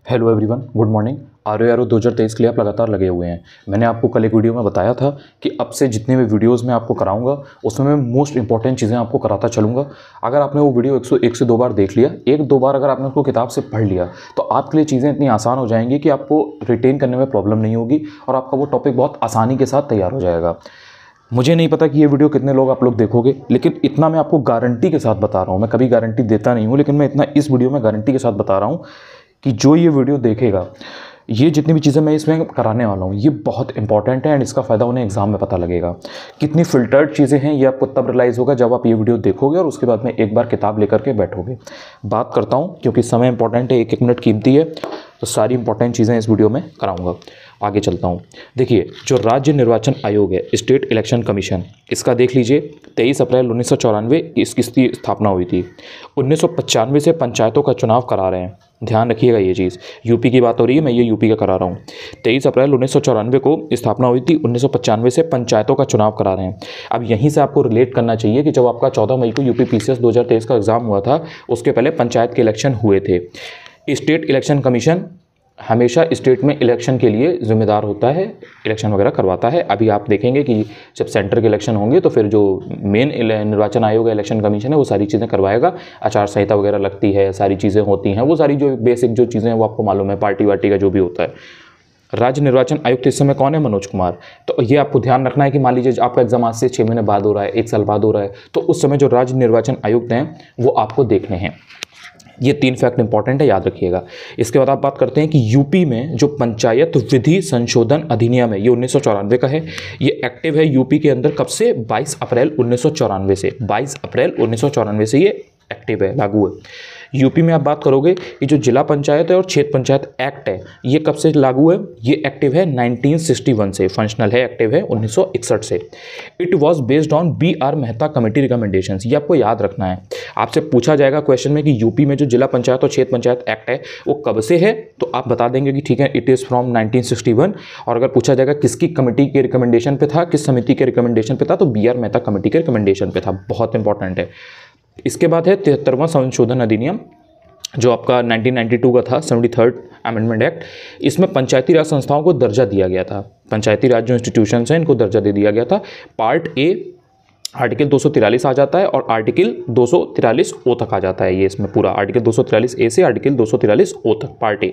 Hello everyone, good morning. आर 2023 के लिए आप लगातार लगे हुए हैं। मैंने आपको कल एक वीडियो में बताया था कि अब से जितने भी वीडियोस मैं आपको कराऊंगा उसमें मैं मोस्ट इंपॉर्टेंट चीज़ें आपको कराता चलूँगा। अगर आपने वो वीडियो 101 से 2 बार देख लिया, एक दो बार अगर आपने उसको किताब से पढ़ लिया, तो आपके लिए चीज़ें इतनी आसान हो जाएंगी कि आपको रिटेन करने में प्रॉब्लम नहीं होगी और आपका वो टॉपिक बहुत आसानी के साथ तैयार हो जाएगा। मुझे नहीं पता कि ये वीडियो कितने लोग आप लोग देखोगे, लेकिन इतना मैं आपको गारंटी के साथ बता रहा हूँ। मैं कभी गारंटी देता नहीं हूँ, लेकिन मैं इतना इस वीडियो में गारंटी के साथ बता रहा हूँ कि जो ये वीडियो देखेगा, ये जितनी भी चीज़ें मैं इसमें कराने वाला हूँ, ये बहुत इंपॉर्टेंट है एंड इसका फ़ायदा उन्हें एग्जाम में पता लगेगा। कितनी फिल्टर्ड चीज़ें हैं ये आपको तब रियलाइज़ होगा जब आप ये वीडियो देखोगे और उसके बाद में एक बार किताब लेकर के बैठोगे। बात करता हूँ, क्योंकि समय इंपॉर्टेंट है, एक मिनट कीमती है, तो सारी इंपॉर्टेंट चीज़ें इस वीडियो में कराऊंगा। आगे चलता हूँ। देखिए, जो राज्य निर्वाचन आयोग है, स्टेट इलेक्शन कमीशन, इसका देख लीजिए 23 अप्रैल 1994 इसकी स्थापना हुई थी। 1995 से पंचायतों का चुनाव करा रहे हैं। ध्यान रखिएगा ये चीज़, यूपी की बात हो रही है, मैं ये यूपी का करा रहा हूँ। 23 अप्रैल 1994 को स्थापना हुई थी, 1995 से पंचायतों का चुनाव करा रहे हैं। अब यहीं से आपको रिलेट करना चाहिए कि जब आपका 14 मई को यूपी पीसीएस 2023 का एग्ज़ाम हुआ था, उसके पहले पंचायत के इलेक्शन हुए थे। स्टेट इलेक्शन कमीशन हमेशा स्टेट में इलेक्शन के लिए जिम्मेदार होता है, इलेक्शन वगैरह करवाता है। अभी आप देखेंगे कि जब सेंटर के इलेक्शन होंगे तो फिर जो मेन निर्वाचन आयोग है, इलेक्शन कमीशन है, वो सारी चीज़ें करवाएगा। आचार संहिता वगैरह लगती है, सारी चीज़ें होती हैं, वो सारी जो बेसिक जो चीज़ें हैं वो आपको मालूम है, पार्टी वार्टी का जो भी होता है। राज्य निर्वाचन आयुक्त इस समय कौन है? मनोज कुमार। तो ये आपको ध्यान रखना है कि मान लीजिए आपका एग्जाम आज से 6 महीने बाद हो रहा है, 1 साल बाद हो रहा है, तो उस समय जो राज्य निर्वाचन आयुक्त हैं वो आपको देखने हैं। ये 3 फैक्ट इंपॉर्टेंट है, याद रखिएगा। इसके बाद आप बात करते हैं कि यूपी में जो पंचायत विधि संशोधन अधिनियम है, ये 1994 का है। ये एक्टिव है यूपी के अंदर कब से? 22 अप्रैल 1994 से। 22 अप्रैल 1994 से ये एक्टिव है, लागू है। यूपी में आप बात करोगे कि जो जिला पंचायत है और क्षेत्र पंचायत एक्ट है, ये कब से लागू है? ये एक्टिव है 1961 से, फंक्शनल है, एक्टिव है 1961 से। It was based on BR Mehta committee recommendations. ये आपको याद रखना है। आपसे पूछा जाएगा क्वेश्चन में कि यूपी में जो जिला पंचायत और क्षेत्र पंचायत एक्ट है वो कब से है, तो आप बता देंगे कि ठीक है, इट इज़ फ्रॉम 1961। और अगर पूछा जाएगा किसकी कमेटी के रिकमेंडेशन पे था, किस समिति के रिकमेंडेशन पे था, तो BR मेहता कमेटी के रिकमेंडेशन पे था। बहुत इंपॉर्टेंट है। इसके बाद है 73वां संशोधन अधिनियम, जो आपका 1992 का था, 73rd अमेंडमेंट एक्ट। इसमें पंचायती राज संस्थाओं को दर्जा दिया गया था। पंचायती राज जो इंस्टीट्यूशंस हैं इनको दर्जा दे दिया गया था। पार्ट ए आर्टिकल 243 आ जाता है और आर्टिकल 243 ओ तक आ जाता है। ये इसमें पूरा आर्टिकल 243 ए से आर्टिकल 243 ओ तक, पार्ट ए।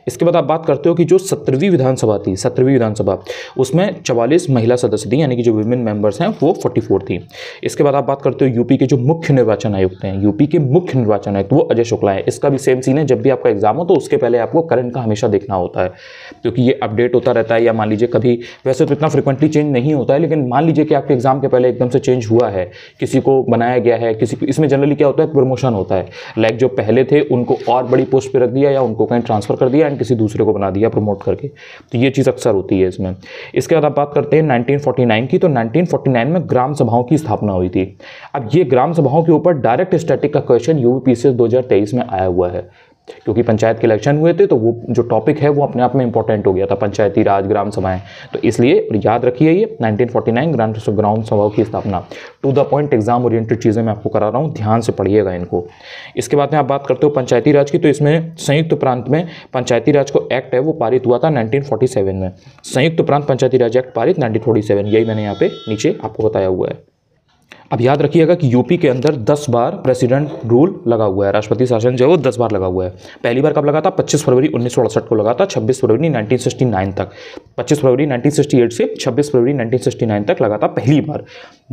इसके बाद आप बात करते हो कि जो 17वीं विधानसभा थी, 17वीं विधानसभा, उसमें 44 महिला सदस्य थी, यानी कि जो विमेन मेंबर्स हैं वो 44 थी। इसके बाद आप बात करते हो यूपी के जो मुख्य निर्वाचन आयुक्त हैं, यूपी के मुख्य निर्वाचन आयुक्त वो अजय शुक्ला है। इसका भी सेम सीन है, जब भी आपका एग्जाम हो तो उसके पहले आपको करंट का हमेशा देखना होता है, क्योंकि ये अपडेट होता रहता है। या मान लीजिए कभी, वैसे तो इतना फ्रिक्वेंटली चेंज नहीं होता है, लेकिन मान लीजिए कि आपके एग्जाम के पहले एकदम से चेंज हुआ है, किसी को बनाया गया है, किसी को, इसमें जनरली क्या होता है, प्रमोशन होता है। लाइक जो पहले थे उनको और बड़ी पोस्ट पे रख दिया या उनको कहीं ट्रांसफर कर दिया एंड किसी दूसरे को बना दिया प्रमोट करके, तो ये चीज़ अक्सर होती है इसमें। इसके बाद आप बात करते हैं 1949 की, तो 1949 में ग्राम सभाओं की स्थापना हुई थी। अब ये ग्राम सभाओं के ऊपर डायरेक्ट स्टैटिक का क्वेश्चन यूपी पीसीएस 2023 में आया हुआ है, क्योंकि पंचायत के इलेक्शन हुए थे, तो वो जो टॉपिक है वो अपने आप में इंपॉर्टेंट हो गया था, पंचायती राज, ग्राम सभाएं। तो इसलिए याद रखिए ये 1949 ग्राम सभाओं की स्थापना। To the point, exam oriented चीज़ें मैं आपको करा रहा हूँ, ध्यान से पढ़िएगा इनको। इसके बाद में आप बात करते हो पंचायती राज की, तो इसमें संयुक्त प्रांत में पंचायती राज को एक्ट है वो पारित हुआ था 1947 में। संयुक्त प्रांत पंचायती राज एक्ट पारित 1947, यही मैंने यहाँ पे नीचे आपको बताया हुआ है। अब याद रखिएगा कि यूपी के अंदर 10 बार प्रेसिडेंट रूल लगा हुआ है, राष्ट्रपति शासन जो है वो 10 बार लगा हुआ है। पहली बार कब लगा था? 25 फरवरी 1968 को लगा था, 26 फरवरी 1969 तक। 25 फरवरी 1968 से 26 फरवरी 1969 तक लगा था पहली बार।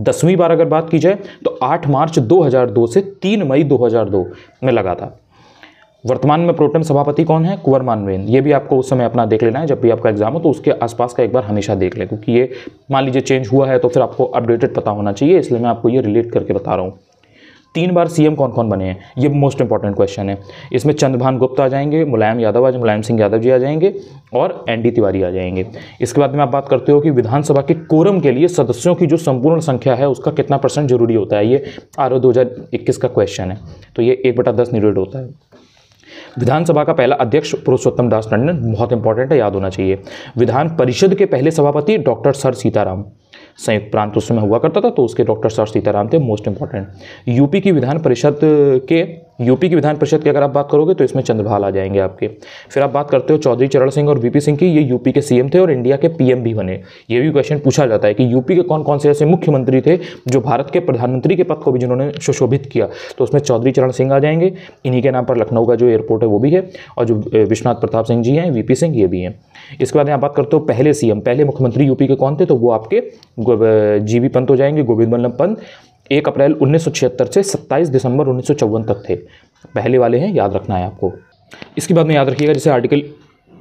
10वीं बार अगर बात की जाए तो 8 मार्च 2002 से 3 मई 2002 में लगा था। वर्तमान में प्रोटेम सभापति कौन है? कुंवर मानवेंद्र। ये भी आपको उस समय अपना देख लेना है, जब भी आपका एग्जाम हो तो उसके आसपास का एक बार हमेशा देख लें, क्योंकि ये मान लीजिए चेंज हुआ है तो फिर आपको अपडेटेड पता होना चाहिए, इसलिए मैं आपको ये रिलेट करके बता रहा हूँ। 3 बार सीएम कौन कौन बने हैं? ये मोस्ट इंपॉर्टेंट क्वेश्चन है। इसमें चंद्रभान गुप्त आ जाएंगे, मुलायम यादव आज मुलायम सिंह यादव जी आ जाएंगे और एनडी तिवारी आ जाएंगे। इसके बाद में आप बात करते हो कि विधानसभा के कोरम के लिए सदस्यों की जो संपूर्ण संख्या है उसका कितना % जरूरी होता है। ये आरओ 2021 का क्वेश्चन है, तो ये 1/10 नीडेड होता है। विधानसभा का पहला अध्यक्ष पुरुषोत्तम दास टंडन, बहुत इंपॉर्टेंट है, याद होना चाहिए। विधान परिषद के पहले सभापति डॉक्टर सर सीताराम, संयुक्त प्रांत उस समय हुआ करता था तो उसके डॉक्टर सर सीताराम थे, मोस्ट इंपॉर्टेंट। यूपी की विधान परिषद के यूपी की विधान परिषद की अगर आप बात करोगे तो इसमें चंद्रभाल आ जाएंगे आपके। फिर आप बात करते हो चौधरी चरण सिंह और वीपी सिंह की, ये यूपी के सीएम थे और इंडिया के पीएम भी बने। ये भी क्वेश्चन पूछा जाता है कि यूपी के कौन कौन से ऐसे मुख्यमंत्री थे जो भारत के प्रधानमंत्री के पद को भी जिन्होंने सुशोभित किया, तो उसमें चौधरी चरण सिंह आ जाएंगे। इन्हीं के नाम पर लखनऊ का जो एयरपोर्ट है वो भी है, और जो विश्वनाथ प्रताप सिंह जी हैं, वीपी सिंह, ये भी हैं। इसके बाद यहाँ बात करते हो पहले सीएम, पहले मुख्यमंत्री यूपी के कौन थे, तो वो आपके जीबी पंत हो जाएंगे, गोविंद बल्लभ पंत। 1 अप्रैल 1976 से 27 दिसंबर 1954 तक थे, पहले वाले हैं, याद रखना है आपको। इसके बाद में याद रखिएगा जैसे आर्टिकल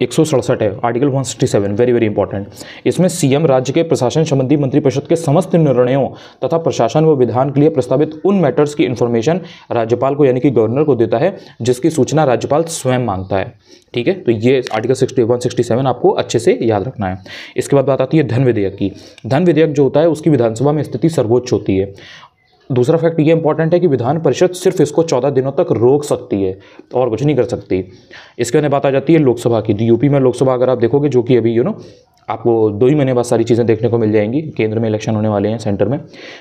167 है, आर्टिकल 167 वेरी वेरी इंपॉर्टेंट। इसमें सीएम राज्य के प्रशासन संबंधी मंत्रिपरिषद के समस्त निर्णयों तथा प्रशासन व विधान के लिए प्रस्तावित उन मैटर्स की इन्फॉर्मेशन राज्यपाल को यानी कि गवर्नर को देता है जिसकी सूचना राज्यपाल स्वयं मांगता है। ठीक है, तो ये आर्टिकल 167 आपको अच्छे से याद रखना है। इसके बाद बात आती है धन विधेयक की। धन विधेयक जो होता है उसकी विधानसभा में स्थिति सर्वोच्च होती है। दूसरा फैक्ट ये इंपॉर्टेंट है कि विधान परिषद सिर्फ इसको 14 दिनों तक रोक सकती है और कुछ नहीं कर सकती। इसके बाद बात आ जाती है लोकसभा की। यूपी में लोकसभा अगर आप देखोगे, जो कि अभी आपको 2 ही महीने बाद सारी चीज़ें देखने को मिल जाएंगी, केंद्र में इलेक्शन होने वाले हैं, सेंटर में।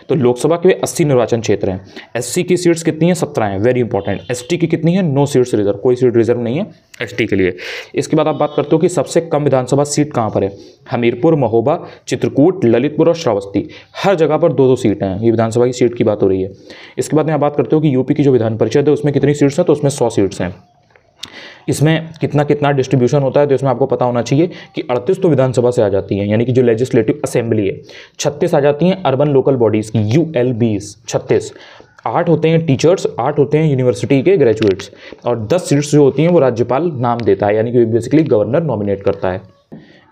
तो लोकसभा के 80 निर्वाचन क्षेत्र हैं। एससी की सीट्स कितनी हैं, 17 हैं, वेरी इंपॉर्टेंट। एसटी की कितनी है, 9 सीट्स रिजर्व, कोई सीट रिजर्व नहीं है एसटी के लिए। इसके बाद आप बात करते हो कि सबसे कम विधानसभा सीट कहाँ पर है, हमीरपुर, महोबा, चित्रकूट, ललितपुर और श्रावस्ती, हर जगह पर 2-2 सीट हैं। ये विधानसभा की सीट की बात हो रही है। इसके बाद में आप बात करते हो कि यूपी की जो विधान परिषद है उसमें कितनी सीट्स हैं, तो उसमें 100 सीट्स हैं। इसमें कितना कितना डिस्ट्रीब्यूशन होता है, तो इसमें आपको पता होना चाहिए कि 38 तो विधानसभा से आ जाती हैं, यानी कि जो लेजिस्लेटिव असेंबली है। 36 आ जाती हैं अर्बन लोकल बॉडीज़ की, ULBs 36। 8 होते हैं टीचर्स, 8 होते हैं यूनिवर्सिटी के ग्रेजुएट्स, और 10 सीट्स जो होती हैं वो राज्यपाल नाम देता है, यानी कि बेसिकली गवर्नर नॉमिनेट करता है।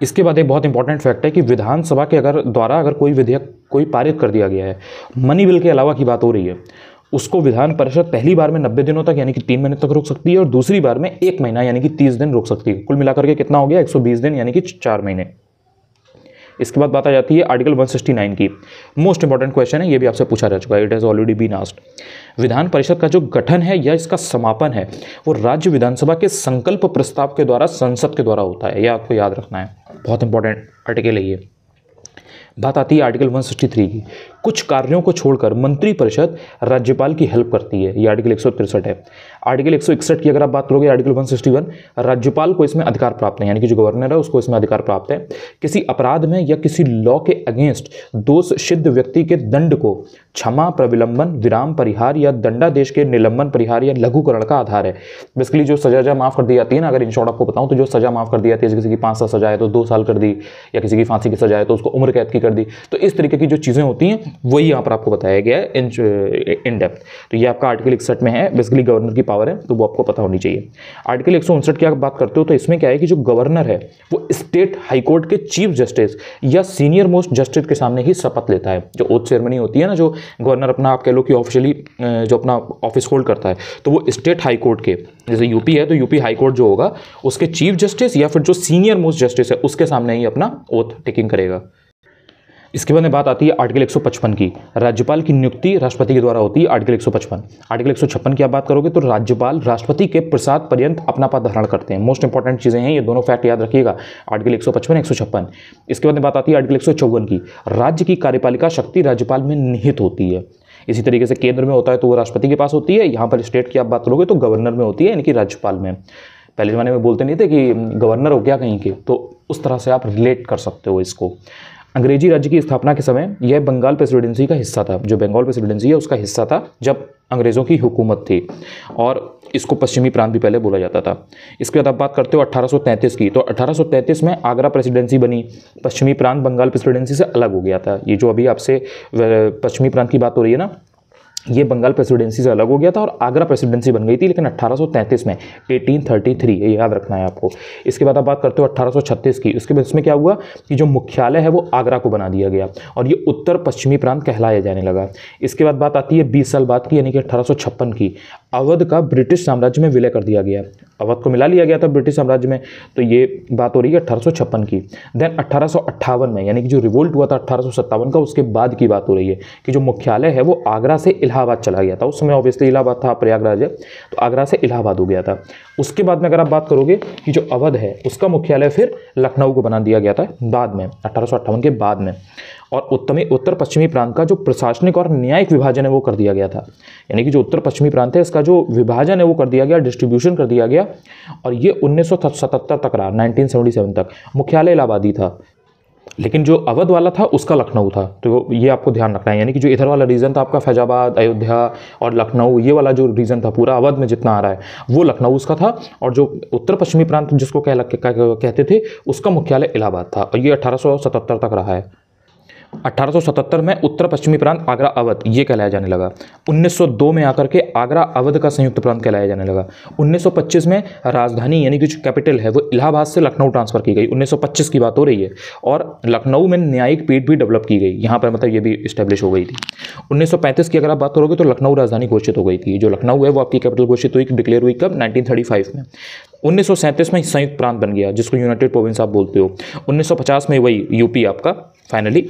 इसके बाद एक बहुत इंपॉर्टेंट फैक्ट है कि विधानसभा के द्वारा अगर कोई विधेयक कोई पारित कर दिया गया है, मनी बिल के अलावा की बात हो रही है, उसको विधान परिषद पहली बार में 90 दिनों तक यानी कि 3 महीने तक रोक सकती है, और दूसरी बार में 1 महीना यानी कि 30 दिन रोक सकती है। कुल मिलाकर के कितना हो गया, 120 दिन यानी कि 4 महीने। इसके बाद बात आ जाती है आर्टिकल 169 की। मोस्ट इंपॉर्टेंट क्वेश्चन है, ये भी आपसे पूछा जा चुका है, it has already been asked. विधान परिषद का जो गठन है या इसका समापन है वो राज्य विधानसभा के संकल्प प्रस्ताव के द्वारा संसद के द्वारा होता है, यह आपको याद रखना है, बहुत इंपॉर्टेंट आर्टिकल है ये। बात आती है आर्टिकल 163 की। कुछ कार्यों को छोड़कर मंत्रिपरिषद राज्यपाल की हेल्प करती है, ये आर्टिकल 163 है। आर्टिकल 161 की अगर आप बात करोगे, आर्टिकल 161, राज्यपाल को इसमें अधिकार प्राप्त है, यानी कि जो गवर्नर है उसको इसमें अधिकार प्राप्त है किसी अपराध में या किसी लॉ के अगेंस्ट दोष सिद्ध व्यक्ति के दंड को क्षमा, प्रविलंबन, विराम, परिहार या दंडादेश के निलंबन, परिहार या लघुकरण का आधार है। बेसिकली जो सजा माफ कर दी जाती है ना, अगर इन शॉर्ट आपको बताऊं तो जो सजा माफ कर दी जाती है, किसी की 5 साल सजा है तो 2 साल कर दी, या किसी की फांसी की सजा है तो उसको उम्र कैद की कर दी, तो इस तरीके की जो चीज़ें होती हैं वही यहाँ पर आपको बताया गया है इन डेप्थ। तो ये आपका आर्टिकल 61 में है, बेसिकली गवर्नर की पावर है, तो वो आपको पता होनी चाहिए। आर्टिकल 159 की आप बात करते हो तो इसमें क्या है कि जो गवर्नर है वो स्टेट हाईकोर्ट के चीफ जस्टिस या सीनियर मोस्ट जस्टिस के सामने ही शपथ लेता है। जो ओथ सेरेमनी होती है ना, जो गवर्नर अपना आप कह लो कि ऑफिशियली जो अपना ऑफिस होल्ड करता है, तो वो स्टेट हाईकोर्ट के, जैसे यूपी है तो यूपी हाईकोर्ट जो होगा उसके चीफ जस्टिस या फिर जो सीनियर मोस्ट जस्टिस है उसके सामने ही अपना ओथ टेकिंग करेगा। इसके बाद में बात आती है आर्टिकल 155 की। राज्यपाल की नियुक्ति राष्ट्रपति के द्वारा होती है, आर्टिकल 155। आर्टिकल 156 की आप बात करोगे तो राज्यपाल राष्ट्रपति के प्रसाद पर्यंत अपना पद धारण करते हैं। मोस्ट इंपॉर्टेंट चीज़ें हैं ये दोनों फैक्ट याद रखिएगा, आर्टिकल 155 156। इसके बाद में बात आती है आर्टिकल 154 की। राज्य की कार्यपालिका शक्ति राज्यपाल में निहित होती है। इसी तरीके से केंद्र में होता है तो वो राष्ट्रपति के पास होती है, यहाँ पर स्टेट की आप बात करोगे तो गवर्नर में होती है, यानी कि राज्यपाल में। पहले ज़माने में बोलते नहीं थे कि गवर्नर हो गया कहीं के, तो उस तरह से आप रिलेट कर सकते हो इसको। अंग्रेजी राज्य की स्थापना के समय यह बंगाल प्रेसिडेंसी का हिस्सा था, जो बंगाल प्रेसिडेंसी है उसका हिस्सा था जब अंग्रेज़ों की हुकूमत थी, और इसको पश्चिमी प्रांत भी पहले बोला जाता था। इसके बाद आप बात करते हो 1833 की, तो 1833 में आगरा प्रेसिडेंसी बनी। पश्चिमी प्रांत बंगाल प्रेसिडेंसी से अलग हो गया था। ये जो अभी आपसे पश्चिमी प्रांत की बात हो रही है ना, ये बंगाल प्रेसिडेंसी से अलग हो गया था और आगरा प्रेसिडेंसी बन गई थी, लेकिन 1833 में 1833, ये याद रखना है आपको। इसके बाद आप बात करते हो 1836 की। इसके बाद इसमें क्या हुआ कि जो मुख्यालय है वो आगरा को बना दिया गया और ये उत्तर पश्चिमी प्रांत कहलाया जाने लगा। इसके बाद बात आती है 20 साल बाद की, यानी कि 1856 की। अवध का ब्रिटिश साम्राज्य में विलय कर दिया गया, अवध को मिला लिया गया था ब्रिटिश साम्राज्य में, तो ये बात हो रही है 1856 की। देन 1858 में, यानी कि जो रिवोल्ट हुआ था 1857 का, उसके बाद की बात हो रही है कि जो मुख्यालय है वो आगरा से इलाहाबाद चला गया था। उस समय ऑब्वियसली इलाहाबाद था, प्रयागराज है, तो आगरा से इलाहाबाद हो गया था। उसके बाद में अगर आप बात करोगे कि जो अवध है उसका मुख्यालय फिर लखनऊ को बना दिया गया था बाद में 1858 के बाद में। और उत्तर पश्चिमी प्रांत का जो प्रशासनिक और न्यायिक विभाजन है वो कर दिया गया था, यानी कि जो उत्तर पश्चिमी प्रांत है इसका जो विभाजन है वो कर दिया गया, डिस्ट्रीब्यूशन कर दिया गया। और ये 1977 तक रहा, 1977 तक। मुख्यालय इलाहाबादी था, लेकिन जो अवध वाला था उसका लखनऊ था। तो ये आपको ध्यान रखना है, यानी कि जो इधर वाला रीजन था आपका फैजाबाद, अयोध्या और लखनऊ, ये वाला जो रीजन था पूरा अवध में जितना आ रहा है वो लखनऊ उसका था। और जो उत्तर पश्चिमी प्रांत जिसको कहते थे उसका मुख्यालय इलाहाबाद था। और ये 1877 तक रहा है। 1877 में उत्तर पश्चिमी प्रांत आगरा अवध ये कहलाया जाने लगा। 1902 में आकर के आगरा अवध का संयुक्त प्रांत कहलाया जाने लगा। 1925 में राजधानी यानी कि जो कैपिटल है वो इलाहाबाद से लखनऊ ट्रांसफर की गई। 1925 की बात हो रही है। और लखनऊ में न्यायिक पीठ भी डेवलप की गई, यहाँ पर मतलब ये भी इस्टेब्लिश हो गई थी। 1935 की अगर आप बात करोगे तो लखनऊ राजधानी घोषित हो गई थी। जो लखनऊ है वो आपकी कैपिटल घोषित हुई, डिक्लेयर हुई कब? 1935 में। 1937 में संयुक्त प्रांत बन गया जिसको यूनाइटेड प्रोविंस आप बोलते हो। 1950 में वही यूपी आपका फाइनली।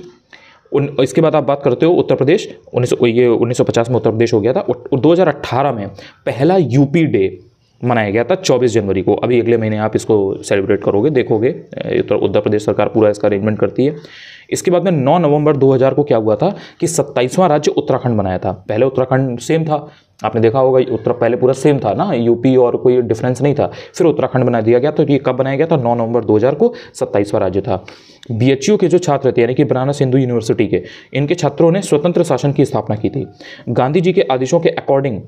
इसके बाद आप बात करते हो उत्तर प्रदेश, 1950 में उत्तर प्रदेश हो गया था। और 2018 में पहला यूपी डे मनाया गया था 24 जनवरी को। अभी अगले महीने आप इसको सेलिब्रेट करोगे, देखोगे उत्तर प्रदेश सरकार पूरा इसका अरेंजमेंट करती है। इसके बाद में 9 नवंबर 2000 को क्या हुआ था कि 27वां राज्य उत्तराखंड बनाया था। पहले उत्तराखंड सेम था, आपने देखा होगा, पहले पूरा सेम था ना, यूपी और कोई डिफरेंस नहीं था। फिर उत्तराखंड बना दिया गया। तो ये कब बनाया गया था? 9 नवंबर 2000 को 27वां राज्य था। BHU के जो छात्र थे यानी कि बनारस हिंदू यूनिवर्सिटी के, इनके छात्रों ने स्वतंत्र शासन की स्थापना की थी। गांधी जी के आदेशों के अकॉर्डिंग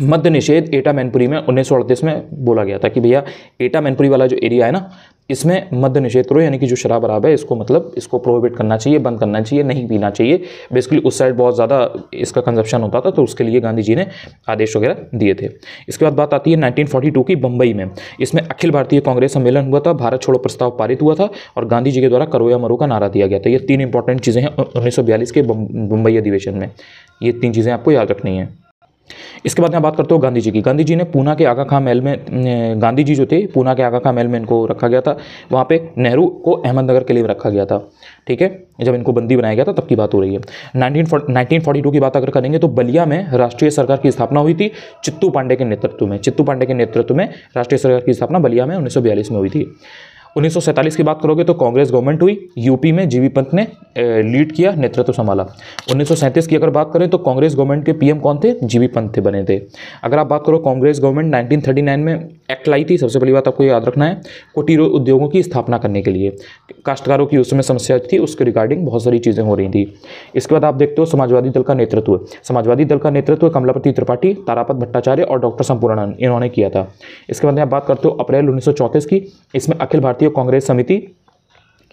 मद्य निषेध एटा मैनपुरी में 1938 में बोला गया था कि भैया एटा मैनपुरी वाला जो एरिया है ना इसमें मद्य निषेध करो, यानी कि जो शराब वराब है इसको मतलब इसको प्रोहिबिट करना चाहिए, बंद करना चाहिए, नहीं पीना चाहिए। बेसिकली उस साइड बहुत ज़्यादा इसका कंजप्शन होता था, तो उसके लिए गांधी जी ने आदेश वगैरह दिए थे। इसके बाद बात आती है 1942 की बम्बई में। इसमें अखिल भारतीय कांग्रेस सम्मेलन हुआ था, भारत छोड़ो प्रस्ताव पारित हुआ था और गांधी जी के द्वारा करो या मरो का नारा दिया गया था। ये 3 इंपॉर्टेंट चीज़ें हैं 1942 के बम्बई अधिवेशन में। ये 3 चीज़ें आपको याद रखनी है। इसके बाद मैं बात करता हूँ गांधी जी की। गांधी जी ने पूना के आगा खां महल में, गांधी जी जो थे पूना के आगा खां महल में इनको रखा गया था। वहाँ पे नेहरू को अहमदनगर के लिए रखा गया था, ठीक है, जब इनको बंदी बनाया गया था तब की बात हो रही है। 1942 की बात अगर करेंगे तो बलिया में राष्ट्रीय सरकार की स्थापना हुई थी चित्तू पांडे के नेतृत्व में। चित्तू पांडे के नेतृत्व में राष्ट्रीय सरकार की स्थापना बलिया में 1942 में हुई थी। 1947 की बात करोगे तो कांग्रेस गवर्नमेंट हुई, यूपी में जीबी पंत ने लीड किया, नेतृत्व संभाला। 1937 की अगर बात करें तो कांग्रेस गवर्नमेंट के पीएम कौन थे? जीबी पंत थे, बने थे। अगर आप बात करो कांग्रेस गवर्नमेंट 1939 में एक्ट लाई थी, सबसे पहली बात आपको याद रखना है, कुटीर उद्योगों की स्थापना करने के लिए। काश्तकारों की उस समय समस्या थी, उसके रिगार्डिंग बहुत सारी चीज़ें हो रही थी। इसके बाद आप देखते हो समाजवादी दल का नेतृत्व। समाजवादी दल का नेतृत्व कमलापति त्रिपाठी, तारापत भट्टाचार्य और डॉक्टर संपूर्णानंद इन्होंने किया था। इसके बाद आप बात करते हो अप्रैल 1934 की, इसमें अखिल भारतीय कांग्रेस समिति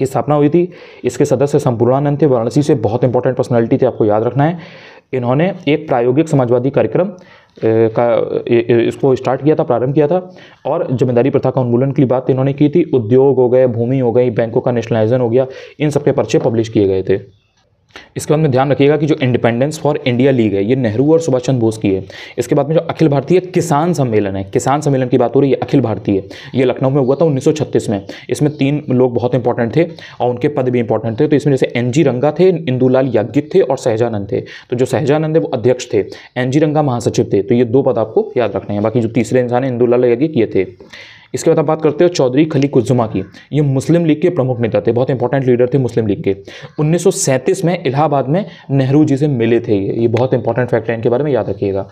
की स्थापना हुई थी। इसके सदस्य संपूर्णानंद थे, वाराणसी से, बहुत इंपॉर्टेंट पर्सनालिटी थे, आपको याद रखना है। इन्होंने एक प्रायोगिक समाजवादी कार्यक्रम इसको स्टार्ट किया था, प्रारंभ किया था। और जमींदारी प्रथा का उन्मूलन की बात इन्होंने की थी। उद्योग हो गए, भूमि हो गई, बैंकों का नेशनलाइजेशन हो गया, इन सबके पर्चे पब्लिश किए गए थे। इसके बाद में ध्यान रखिएगा कि जो इंडिपेंडेंस फॉर इंडिया लीग है ये नेहरू और सुभाष चंद्र बोस की है। इसके बाद में जो अखिल भारतीय किसान सम्मेलन है, किसान सम्मेलन की बात हो रही है, अखिल भारतीय, ये लखनऊ में हुआ था 1936 में। इसमें 3 लोग बहुत इंपॉर्टेंट थे और उनके पद भी इंपॉर्टेंट थे। तो इसमें जैसे NG रंगा थे, इंदुलाल याज्ञिक थे और सहजानंद थे। तो जो सहजानंद है वो अध्यक्ष थे, NG रंगा महासचिव थे। तो ये 2 पद आपको याद रखने हैं। बाकी जो तीसरे इंसान है इंदुलाल याज्ञिक ये थे। इसके बाद आप बात करते हो चौधरी खलीकुज्जुमा की। ये मुस्लिम लीग के प्रमुख नेता थे, बहुत इंपॉर्टेंट लीडर थे मुस्लिम लीग के। 1937 में इलाहाबाद में नेहरू जी से मिले थे। ये बहुत इंपॉर्टेंट फैक्ट है, इनके बारे में याद रखिएगा।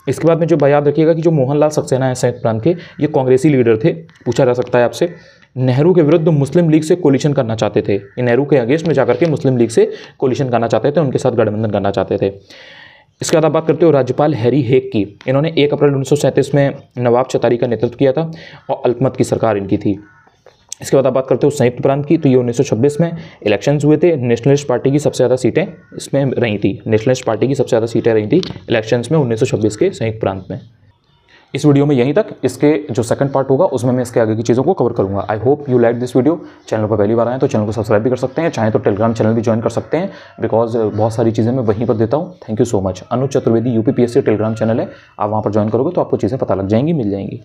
इसके बाद में जो याद रखिएगा कि जो मोहनलाल सक्सेना है संयुक्त प्रांत के, ये कांग्रेसी लीडर थे। पूछा जा सकता है आपसे, नेहरू के विरुद्ध मुस्लिम लीग से कोलिशन करना चाहते थे। ये नेहरू के अगेंस्ट में जाकर के मुस्लिम लीग से कोलिशन करना चाहते थे, उनके साथ गठबंधन करना चाहते थे। इसके बाद आप बात करते हो राज्यपाल हैरी हेक की। इन्होंने 1 अप्रैल 1937 में नवाब चतारी का नेतृत्व किया था और अल्पमत की सरकार इनकी थी। इसके बाद आप बात करते हो संयुक्त प्रांत की, तो ये 1926 में इलेक्शंस हुए थे। नेशनलिस्ट पार्टी की सबसे ज़्यादा सीटें इसमें रही थी, नेशनलिस्ट पार्टी की सबसे ज़्यादा सीटें रही थी इलेक्शंस में 1926 के संयुक्त प्रांत में। इस वीडियो में यहीं तक। इसके जो सेकंड पार्ट होगा उसमें मैं इसके आगे की चीज़ों को कवर करूंगा। I hope you like this video. Channel पर पहली बार आए तो चैनल को सब्सक्राइब भी कर सकते हैं, चाहे तो टेलीग्राम चैनल भी ज्वाइन कर सकते हैं, बिकॉज बहुत सारी चीज़ें मैं वहीं पर देता हूँ। Thank you so much. Anuj Chaturvedi UPPSC Telegram channel है, आप वहाँ पर ज्वाइन करोगे तो आपको चीज़ें पता लग जाएंगी, मिल जाएंगी।